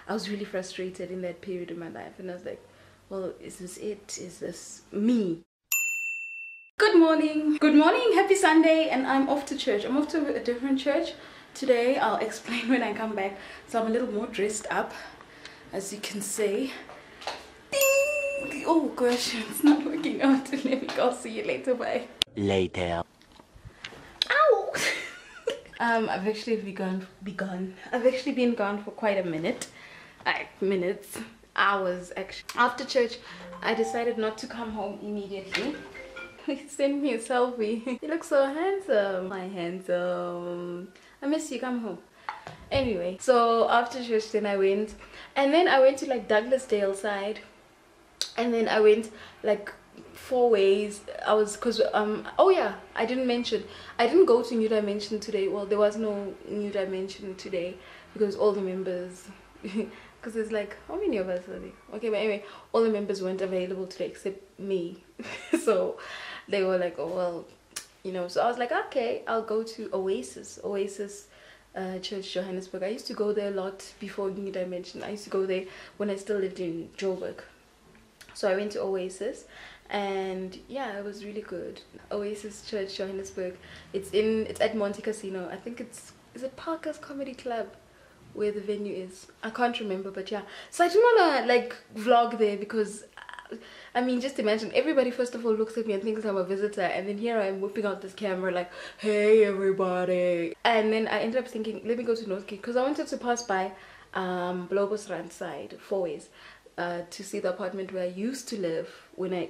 I was really frustrated in that period of my life, and I was like, well, is this it? Is this me? Good morning, happy Sunday, and I'm off to church. I'm off to a different church today. I'll explain when I come back. So I'm a little more dressed up, as you can see. Ding! Oh gosh, it's not working out. Let me go. See you later. Bye. Later. Ow! I've actually I've actually been gone for quite a minute. Minutes, hours actually. After church, I decided not to come home immediately. He sent me a selfie. You look so handsome. My handsome. I miss you. Come home. Anyway, so after church, then I went to like Douglasdale side, and then I went like 4 ways. Oh yeah, I didn't go to New Dimension today. Well, there was no New Dimension today because all the members because there's like, how many of us are there? Okay, but anyway, all the members weren't available today except me. So they were like, oh well, you know. So I was like, okay, I'll go to Oasis Church, Johannesburg. I used to go there a lot before New Dimension. I used to go there when I still lived in Joburg. So I went to Oasis, and yeah, it was really good. Oasis Church, Johannesburg. It's at Monte Casino. I think is it Parker's Comedy Club where the venue is. I can't remember, but yeah. So I didn't want to like vlog there because I mean, just imagine, everybody first of all looks at me and thinks I'm a visitor, and then here I am whipping out this camera like, hey everybody. And then I ended up thinking, let me go to Northgate because I wanted to pass by Blobosrand side, 4 ways, to see the apartment where I used to live when have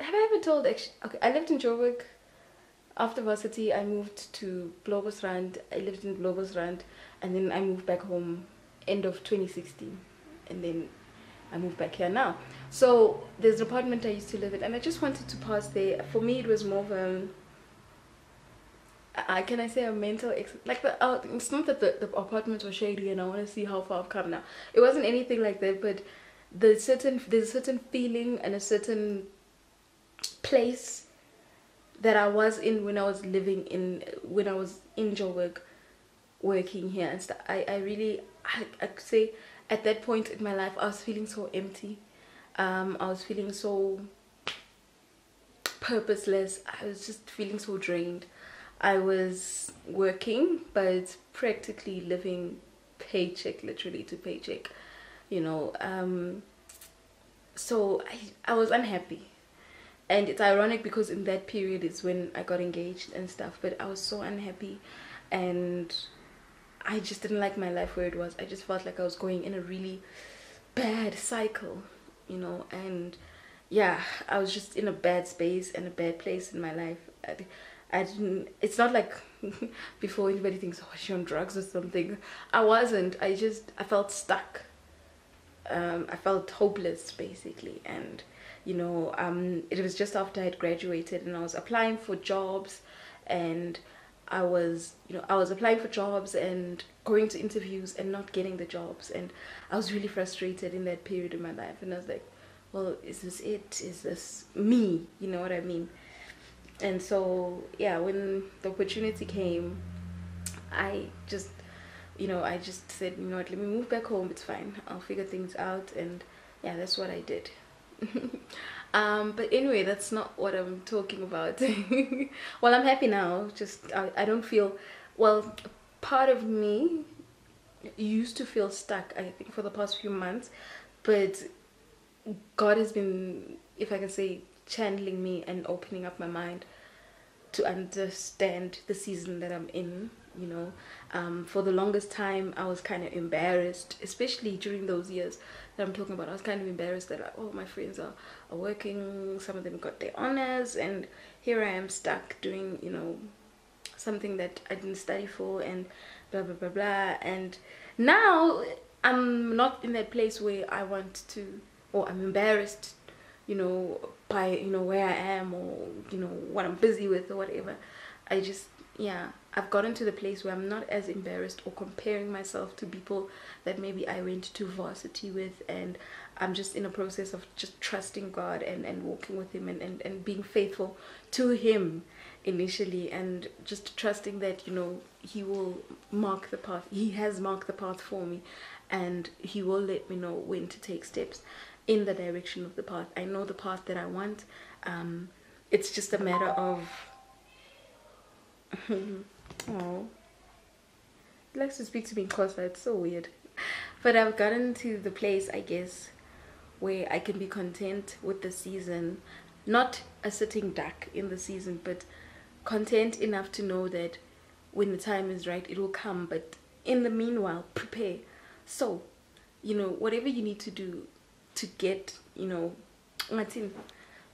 I ever told, actually? Okay, I lived in Joburg. After varsity, I moved to Blobosrand. I lived in Blobosrand, and then I moved back home end of 2016, and then I moved back here now. So there's an apartment I used to live in, and I just wanted to pass there. For me, it was more of can I say a mental like it's not that the apartments were shady and I want to see how far I've come now. It wasn't anything like that, but there's a certain feeling and a certain place that I was in when I was when I was in Joburg, working here and stuff. I could say at that point in my life I was feeling so empty. I was feeling so purposeless. I was just feeling so drained. I was working but practically living paycheck, literally to paycheck, you know. So I was unhappy. And it's ironic because in that period is when I got engaged and stuff, but I was so unhappy and I just didn't like my life where it was. I just felt like I was going in a really bad cycle, you know, and yeah, I was just in a bad space and a bad place in my life. I didn't, it's not like before anybody thinks, oh, is she on drugs or something? I wasn't. I felt stuck. I felt hopeless basically, and you know, it was just after I had graduated and I was applying for jobs, and I was applying for jobs and going to interviews and not getting the jobs, and I was really frustrated in that period of my life, and I was like, well, is this it? Is this me? You know what I mean? And so yeah, when the opportunity came, I just said, you know what, let me move back home, it's fine, I'll figure things out. And yeah, that's what I did. But anyway, that's not what I'm talking about. Well, I'm happy now. Just I don't feel, well, part of me used to feel stuck, I think, for the past few months, but God has been, if I can say, channeling me and opening up my mind to understand the season that I'm in, you know. For the longest time I was kind of embarrassed, especially during those years that I'm talking about. I was kind of embarrassed that, like, oh, my friends are working, some of them got their honors, and here I am stuck doing, you know, something that I didn't study for, and blah blah blah blah. And now I'm not in that place where I want to, or I'm embarrassed, you know, by, you know, where I am, or, you know, what I'm busy with or whatever. I just, yeah, I've gotten to the place where I'm not as embarrassed or comparing myself to people that maybe I went to varsity with, and I'm just in a process of just trusting God and walking with him and being faithful to him initially, and just trusting that, you know, he will mark the path. He has marked the path for me, and he will let me know when to take steps in the direction of the path. I know the path that I want. It's just a matter of oh, he likes to speak to me in Xhosa. It's so weird, but I've gotten to the place, I guess, where I can be content with the season, not a sitting duck in the season, but content enough to know that when the time is right, it will come. But in the meanwhile, prepare. So, you know, whatever you need to do to get, you know,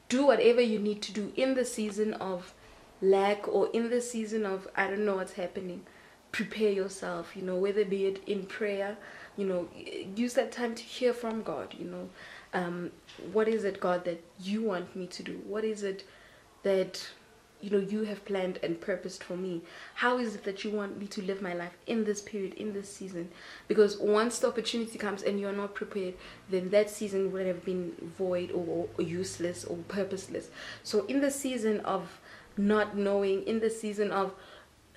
do whatever you need to do in the season of lack, or in the season of I don't know what's happening. Prepare yourself, you know, whether be it in prayer, you know, use that time to hear from God, you know. What is it, God, that you want me to do? What is it that, you know, you have planned and purposed for me? How is it that you want me to live my life in this period, in this season? Because once the opportunity comes and you're not prepared, then that season would have been void or useless or purposeless. So in the season of not knowing, in the season of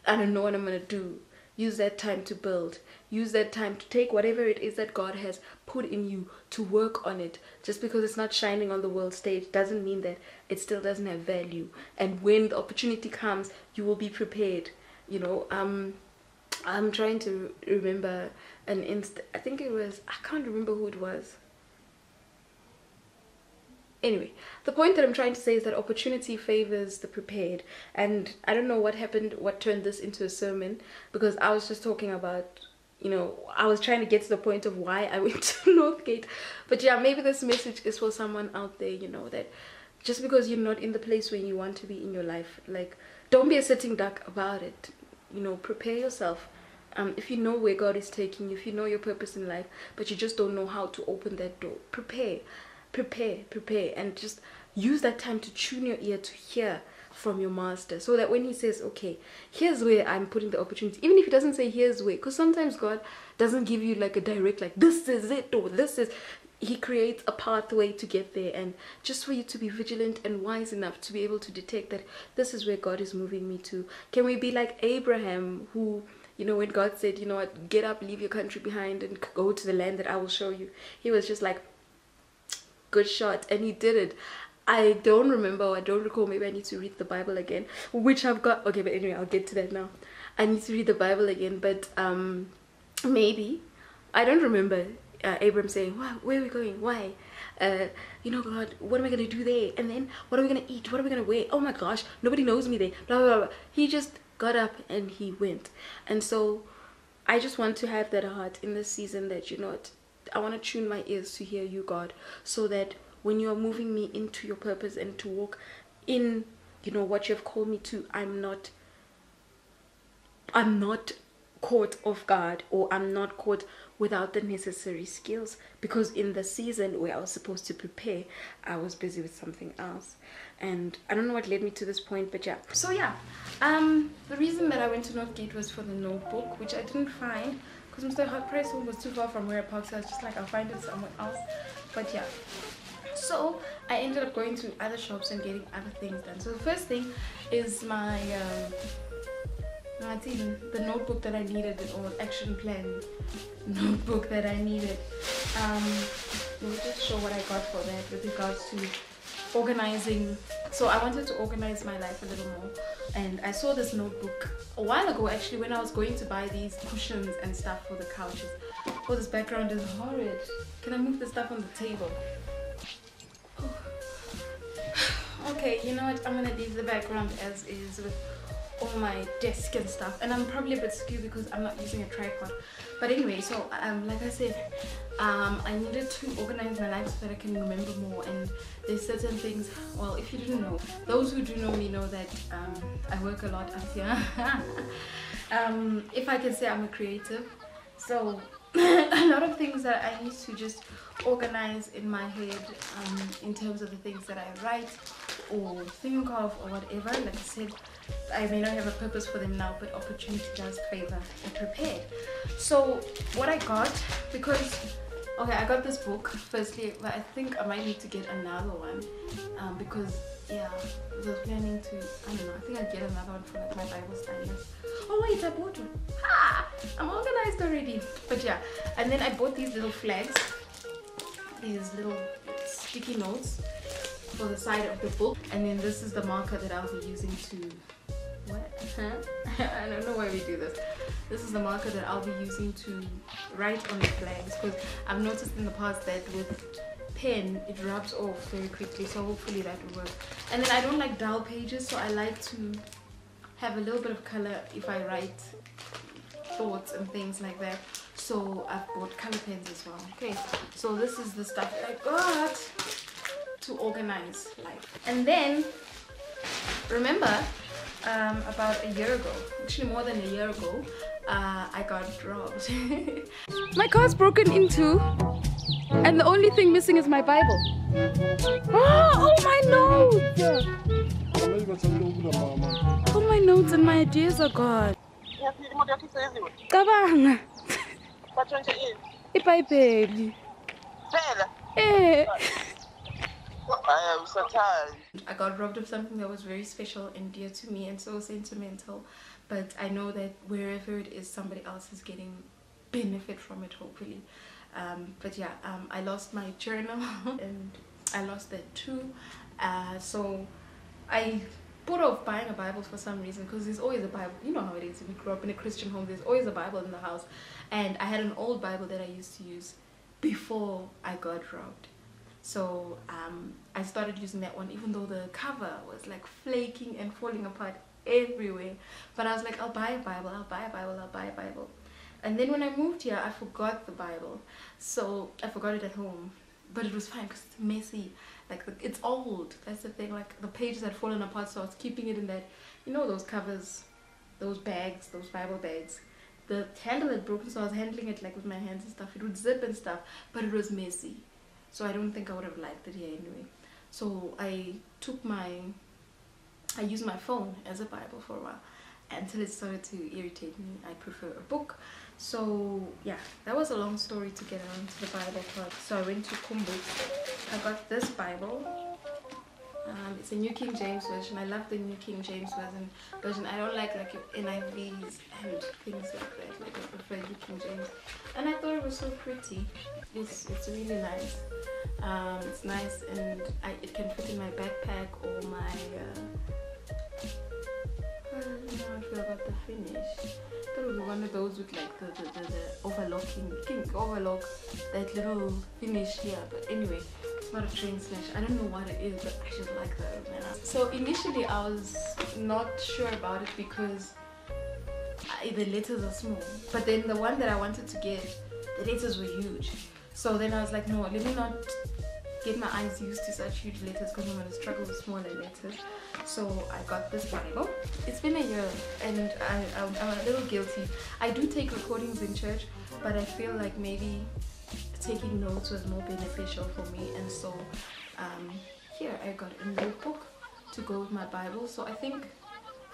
I don't know what I'm going to do, use that time to build. Use that time to take whatever it is that God has put in you to work on it. Just because it's not shining on the world stage doesn't mean that it still doesn't have value. And when the opportunity comes, you will be prepared. You know, I'm trying to remember an I think it was, I can't remember who it was. Anyway, the point that I'm trying to say is that opportunity favors the prepared. And I don't know what happened, what turned this into a sermon, because I was just talking about, you know, I was trying to get to the point of why I went to Northgate. But yeah, maybe this message is for someone out there, you know, that just because you're not in the place where you want to be in your life, like, don't be a sitting duck about it. You know, prepare yourself. If you know where God is taking you, if you know your purpose in life, but you just don't know how to open that door, prepare, and just use that time to tune your ear to hear from your master, so that when he says, okay, here's where I'm putting the opportunity, even if he doesn't say here's where, because sometimes God doesn't give you like a direct, like this is it, or this is, he creates a pathway to get there, and just for you to be vigilant and wise enough to be able to detect that this is where God is moving me to. Can we be like Abraham, who, you know, when God said, you know what, get up, leave your country behind and go to the land that I will show you, he was just like, good shot, and he did it. I don't remember, or I don't recall, maybe I need to read the Bible again, which I've got, okay, but anyway, I'll get to that now. I need to read the Bible again, but maybe, I don't remember Abram saying, wow, where are we going, why, you know, God, what am I going to do there, and then what are we going to eat, what are we going to wear, oh my gosh, nobody knows me there, blah, blah, blah. He just got up and he went. And so I just want to have that heart in this season, that, you know what, I want to tune my ears to hear you, God, so that when you are moving me into your purpose and to walk in, you know, what you have called me to, I'm not caught off guard, or I'm not caught without the necessary skills, because in the season where I was supposed to prepare, I was busy with something else. And I don't know what led me to this point, but yeah. So yeah, the reason that I went to Northgate was for the notebook, which I didn't find, because Mr. Hot Price was too far from where I parked, so I was just like, I'll find it somewhere else. But yeah, so I ended up going to other shops and getting other things done. So the first thing is my the notebook that I needed, or action plan notebook that I needed. Let me just show what I got for that with regards to organizing. So I wanted to organize my life a little more, and I saw this notebook a while ago, actually, when I was going to buy these cushions and stuff for the couches. Oh, this background is horrid. Can I move the stuff on the table? Oh. Okay, you know what, I'm gonna leave the background as is with all my desk and stuff, and I'm probably a bit skewed because I'm not using a tripod. But anyway, so like I said, I needed to organize my life so that I can remember more. And there's certain things, well, if you didn't know, those who do know me know that I work a lot out here. If I can say, I'm a creative, so a lot of things that I need to just organize in my head, in terms of the things that I write or think of or whatever. Like I said, I may not have a purpose for them now, but opportunity does favor the prepared. So what I got, because Okay, I got this book firstly, but I think I might need to get another one because yeah, I was planning to, I don't know, I think I'll get another one for like my Bible study. Oh wait, I bought one. I'm organized already. But yeah, and then I bought these little flags, these little sticky notes for the side of the book, and then this is the marker that I'll be using to I don't know why we do this. This is the marker that I'll be using to write on the flags, because I've noticed in the past that with pen it rubs off very quickly, so hopefully that will work. And then I don't like dull pages, so I like to have a little bit of color if I write thoughts and things like that. So I've bought color pens as well. Okay, so this is the stuff that I got to organize life. And then remember, about a year ago, actually more than a year ago, I got robbed. My car's broken into, and the only thing missing is my Bible. Oh my notes! Oh, my notes and my ideas are gone. Kabang. IBhayibheli. Eh. I am so tired. I got robbed of something that was very special and dear to me and so sentimental, but I know that wherever it is, somebody else is getting benefit from it, hopefully. But yeah, I lost my journal and I lost that too. So I put off buying a Bible for some reason, because there's always a Bible. You know how it is. If you grew up in a Christian home, there's always a Bible in the house. And I had an old Bible that I used to use before I got robbed. So I started using that one, even though the cover was like flaking and falling apart everywhere. But I was like, I'll buy a Bible, I'll buy a Bible, I'll buy a Bible. And then when I moved here, I forgot the Bible. So I forgot it at home. But it was fine because it's messy. Like, it's old. That's the thing. Like, the pages had fallen apart, so I was keeping it in that, you know, those covers, those bags, those Bible bags. The handle had broken, so I was handling it like with my hands and stuff. It would zip and stuff, but it was messy. So I don't think I would have liked it here anyway. So I used my phone as a Bible for a while until it started to irritate me. I prefer a book. So yeah, that was a long story to get around to the Bible part. So I went to Kumbuk. I got this Bible. It's a New King James version. I love the New King James version. I don't like NIVs and things like that. Like, I prefer New King James. And I thought it was so pretty. It's really nice. It's nice, and it can fit in my backpack or my I don't know how I feel about the finish. I thought it would be one of those with like the overlocking. You can overlock that little finish here, but anyway, it's not a train smash. I don't know what it is, but I just like that, man. So initially I was not sure about it because the letters are small, but then the one that I wanted to get, the letters were huge. So then I was like, no, let me not get my eyes used to such huge letters because I'm going to struggle with smaller letters. So I got this Bible. It's been a year and I'm a little guilty. I do take recordings in church, but I feel like maybe taking notes was more beneficial for me. And so here I got a notebook to go with my Bible. So I think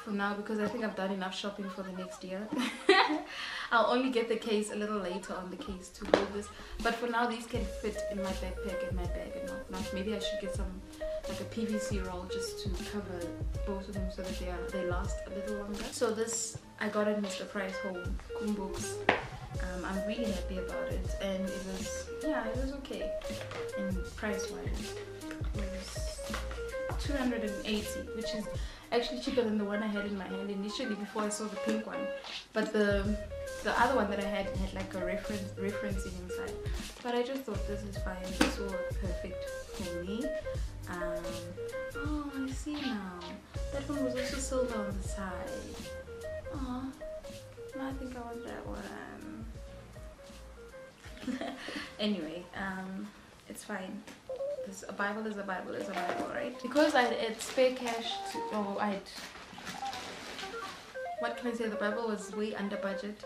for now, because I think I've done enough shopping for the next year, I'll only get the case a little later on, the case to hold this. But for now, these can fit in my backpack and my bag and whatnot. Maybe I should get some, like a PVC roll just to cover both of them so that they last a little longer. So this I got at Mr. Price Home, Kumbuk's. I'm really happy about it, and it was okay in price wise. It was 280, which is actually cheaper than the one I had in my hand initially before I saw the pink one. But the other one that I had like a referencing inside. But I just thought this is fine. This will work perfect for me. Oh, I see now. That one was also silver on the side. Oh, I think I want that one. Anyway, it's fine. A Bible is a Bible is a Bible, right? Because I had spare cash what can I say, the Bible was way under budget.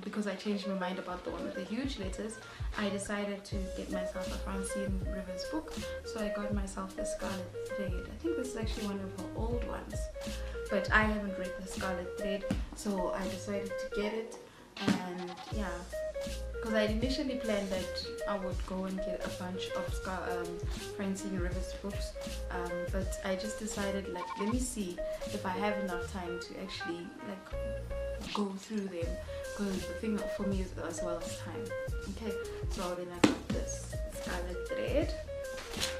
Because I changed my mind about the one with the huge letters, I decided to get myself a Francine Rivers book. So I got myself the Scarlet Thread. I think this is actually one of her old ones, but I haven't read the Scarlet Thread, so I decided to get it. And yeah, because I initially planned that I would go and get a bunch of Francine Rivers books, but I just decided, like, let me see if I have enough time to actually like go through them, because the thing for me is as well as time. Okay, so then I got this Scarlet Thread.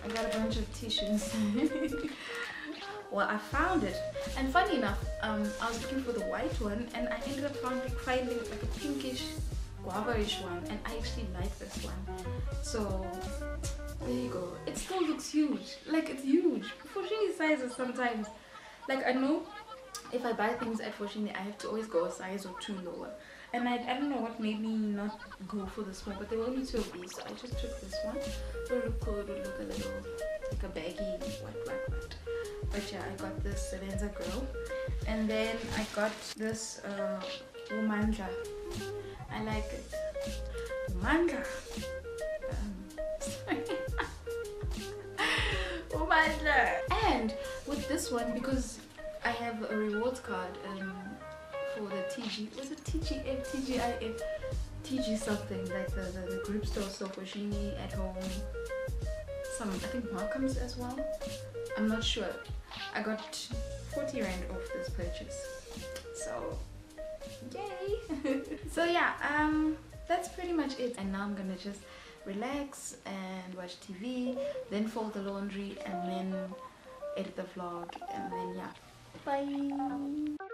I got a bunch of tissues. Well, I found it, and funny enough, I was looking for the white one, and I ended up finding like a pinkish, guava-ish one, and I actually like this one. So there you go. It still looks huge. Like, it's huge. Fortunately sizes sometimes. Like, I know if I buy things at Fortunately, I have to always go a size or two lower. And I don't know what made me not go for the small, but there were only 2 of these, so I just took this one. It would look good, it would look a little like a baggy white. But yeah, I got this Selenza Girl, and then I got this Umandla. I like it. Umandla. Umandla. And with this one, because I have a rewards card for the TG, was it TGF, TGIF, TG something, like the group store, so Foschini, At Home, some, I think Markham's as well, I'm not sure. I got 40 Rand off this purchase, so yay. So yeah, that's pretty much it, and now I'm gonna just relax and watch TV, then fold the laundry, and then edit the vlog, and then yeah, bye.